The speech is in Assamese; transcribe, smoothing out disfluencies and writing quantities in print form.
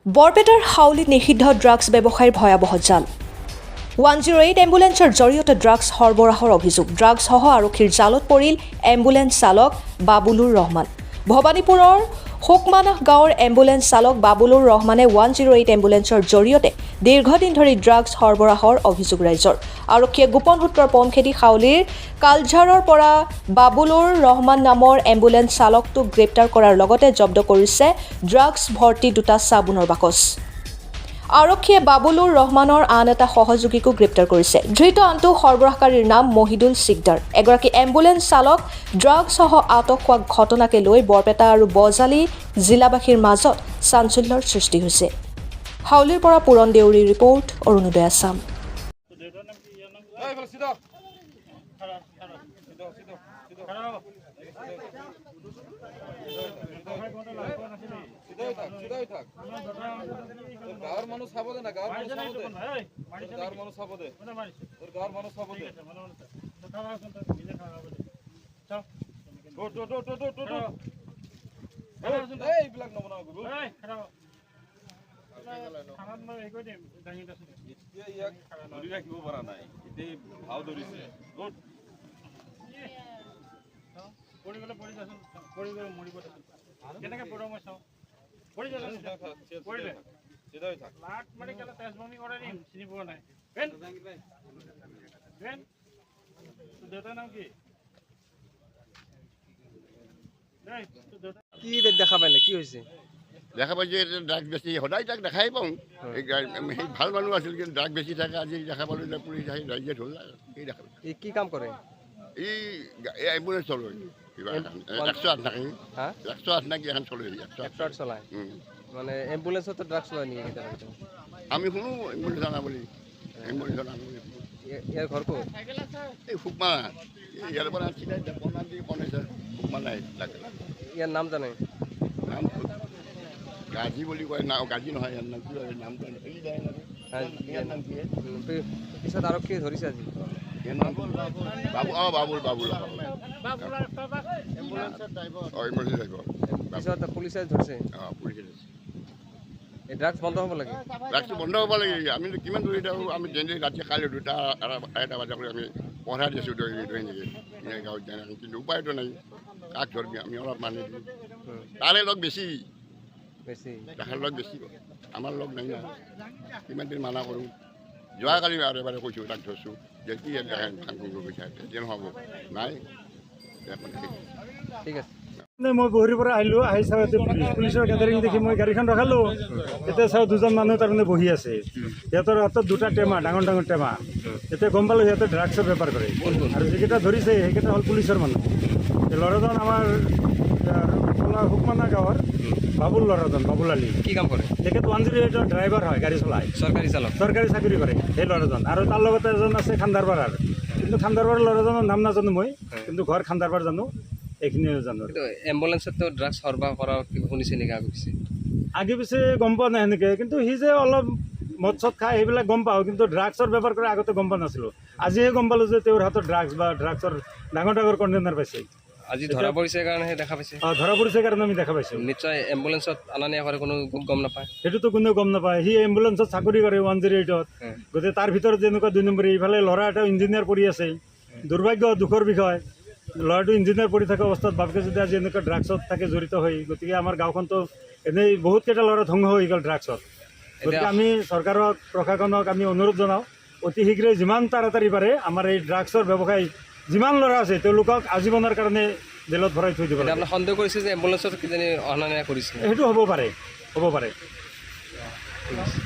বৰপেটাৰ হাউলিত নিষিদ্ধ ড্ৰাগছ ব্যৱসায়ীৰ ভয়াৱহ জাল 108 এম্বুলেন্সৰ জৰিয়তে ড্ৰাগছ সৰবৰাহৰ অভিযোগ ড্ৰাগছসহ আৰক্ষীৰ জালত পৰিল এম্বুলেন্স চালক বাবুলুৰ ৰহমান ভৱানীপুৰৰ শোকমানাহ গাঁৱৰ এম্বুলেন্স চালক বাবুলুৰ ৰহমানে 108 এম্বুলেন্সৰ জৰিয়তে দীৰ্ঘদিন ধৰি ড্ৰাগছ সৰবৰাহৰ অভিযোগ ৰাইজৰ আৰক্ষীয়ে গোপন সূত্ৰৰ পম খেদি হাউলিৰ কালঝাৰৰ পৰা বাবুলুৰ ৰহমান নামৰ এম্বুলেন্স চালকটোক গ্ৰেপ্তাৰ কৰাৰ লগতে জব্দ কৰিছে ড্ৰাগছ ভৰ্তি দুটা চাবোনৰ বাকচ আৰক্ষীয়ে বাবুলুৰ ৰহমানৰ আন এটা সহযোগীকো গ্ৰেপ্তাৰ কৰিছে ধৃত আনটো সৰবৰাহকাৰীৰ নাম মহিদুল সিকদাৰ এগৰাকী এম্বুলেন্স চালক ড্ৰাগছসহ আটক হোৱা ঘটনাকে লৈ বৰপেটা আৰু বজালী জিলাবাসীৰ মাজত চাঞ্চল্যৰ সৃষ্টি হৈছে হাউলিৰ পৰা পুৰণ দেউৰীৰ ৰিপৰ্ট অৰুণোদয় আছাম গাঁৱৰ মানুহ চাব দে না গাঁৱৰ মানুহ চাব দে তোৰ গাঁৱৰ মানুহ চাব দে এইবিলাক নবনাও গুৰু এতিয়া ইয়াক ধৰি ৰাখিব পৰা নাই এতিয়া ভাও ধৰিছে গুড পৰি গ'লে পৰি যাচোন পৰি গ'লে মৰিব কেনেকে পঢ়ো মই চাওঁ পৰি যাচোন পৰিলে চিধা হৈ থাক লাট মাৰি কেলা তেজ বমি কৰে দিম চিনি পোৱা নাই বেন বেন দেউতাৰ নাম কি কি দেখা পাইলে কি হৈছে দেখা পাই যে ড্ৰাগছ বেছি সদায় তাক দেখাই পাওঁ সেই ভাল মানুহ আছিল কিন্তু ড্ৰাগছ বেছি থাকে আজি দেখা পালোঁ যে পুলিচ আহি ৰাইজে ধৰিলে এই দেখা এই কি কাম কৰে এই এম্বুলেঞ্চ চলাই কিবা 108 নাকি 108 নাকি এখন চলাই 108 চলায় মানে এম্বুলেন্সত ড্ৰাগছ চলাই নেকি কেতিয়াবা আমি শুনো এম্বুলেঞ্চ আনা বুলি এম্বুলেঞ্চ আনা বুলি ইয়াৰ ঘৰ ক'ত এই সুকমানা ইয়াৰ পৰা চিধাই বনাই দি বনাইছে সুকমানা ইয়াৰ নাম জানে নাম গাজী বুলি কয় না গাজী নহয় ইয়াৰ নাম কি হয় নামটো ইয়াৰ নাম কি পিছত আৰু কি ধৰিছে আজি বাবু বাবুল বাবুল পিছত পুলিচে ধৰিছে পুলিচে এই ড্ৰাগছ বন্ধ হ'ব লাগে ড্ৰাগছটো বন্ধ হ'ব লাগে আমি কিমান ধৰি থাকোঁ আমি যেনে ৰাতি কালি 2টা 2:30 বজাত আমি পঢ়াই দিছোঁ ধৰি নেকি গাঁৱত যায় কিন্তু উপায়তো নাই কাক ধৰিবি আমি অলপ মানি দিওঁ তাৰে লগ বেছি দেখাৰ লগ বেছি আমাৰ লগ নাই না কিমান দিন মানা কৰোঁ যোৱাকালি আৰু এবাৰে কৈছোঁ তাক ধৰিছোঁ যে কি ফাং ফুং কৰি গৈছে এতিয়া নহ'ব নাই ঠিক আছে মই বহিৰ পৰা আহিলোঁ আহি চাওঁ পুলিচৰ গেডাৰিং দেখি মই গাড়ীখন ৰখালোঁ এতিয়া চাওঁ দুজন মানুহ তাৰমানে বহি আছে সিহঁতৰ হাতত 2টা টেমা ডাঙৰ ডাঙৰ টেমা এতিয়া গম পালোঁ সিহঁতে ড্ৰাগছৰ বেপাৰ কৰে আৰু যিকেইটা ধৰিছে সেইকেইটা হ'ল পুলিচৰ মানুহ এই ল'ৰাজন আমাৰ শুকমানা গাঁৱৰ বাবুল ল'ৰাজন বাবুল আলী কি কাম কৰে তেখেত 108ৰ ড্ৰাইভাৰ হয় গাড়ী চলায় চৰকাৰী চাকৰি কৰে সেই ল'ৰাজন আৰু তাৰ লগতে এজন আছে খান্দাৰপাৰাৰ কিন্তু খান্দাৰপাৰাৰ ল'ৰাজনৰ নাম নাজানো মই কিন্তু ঘৰ খান্দাৰপাৰ জানো এইখিনিও জানো এম্বুলেন্সতো ড্ৰাগছ সৰবৰাহ কৰা শুনিছে নেকি আগে পিছে গম পোৱা নাই সেনেকৈ কিন্তু সি যে অলপ মদ চদ খাই সেইবিলাক গম পাওঁ কিন্তু ড্ৰাগছৰ বেপাৰ কৰে আগতে গম পোৱা নাছিলোঁ আজিহে গম পালোঁ যে তেওঁৰ হাতত ড্ৰাগছ বা ড্ৰাগছৰ ডাঙৰ ডাঙৰ কণ্টেইনাৰ পাইছে আজি ধৰা পৰিছে কাৰণেহে দেখা পাইছে ধৰা পৰিছে কাৰণে আমি দেখা পাইছোঁ নিশ্চয় এম্বুলেন্সত অনা নিয়া কৰে কোনো গম নাপায় সেইটোতো কোনেও গম নাপায় সি এম্বুলেন্সত চাকৰি কৰে 108ত গতিকে তাৰ ভিতৰত যেনেকুৱা 2 নম্বৰী ইফালে ল'ৰা এটা ইঞ্জিনিয়াৰ পঢ়ি আছে দুৰ্ভাগ্য দুখৰ বিষয় ল'ৰাটো ইঞ্জিনিয়াৰ পঢ়ি থকা অৱস্থাত বাপকে যদি আজি এনেকুৱা ড্ৰাগছত থাকে জড়িত হৈ গতিকে আমাৰ গাঁওখনতো এনেই বহুতকেইটা ল'ৰা ধ্বংস হৈ গ'ল ড্ৰাগছত গতিকে আমি চৰকাৰক প্ৰশাসনক আমি অনুৰোধ জনাওঁ অতি শীঘ্ৰে যিমান তাড়াতাড়ি পাৰে আমাৰ এই ড্ৰাগছৰ ব্যৱসায়ী যিমান ল'ৰা আছে তেওঁলোকক আজীৱনৰ কাৰণে জেলত ভৰাই থৈ দিব লাগে আপোনাৰ সন্দেহ কৰিছে যে এম্বুলেন্সত কিজানি অনা নিয়া কৰিছে সেইটো হ'ব পাৰে ঠিক আছে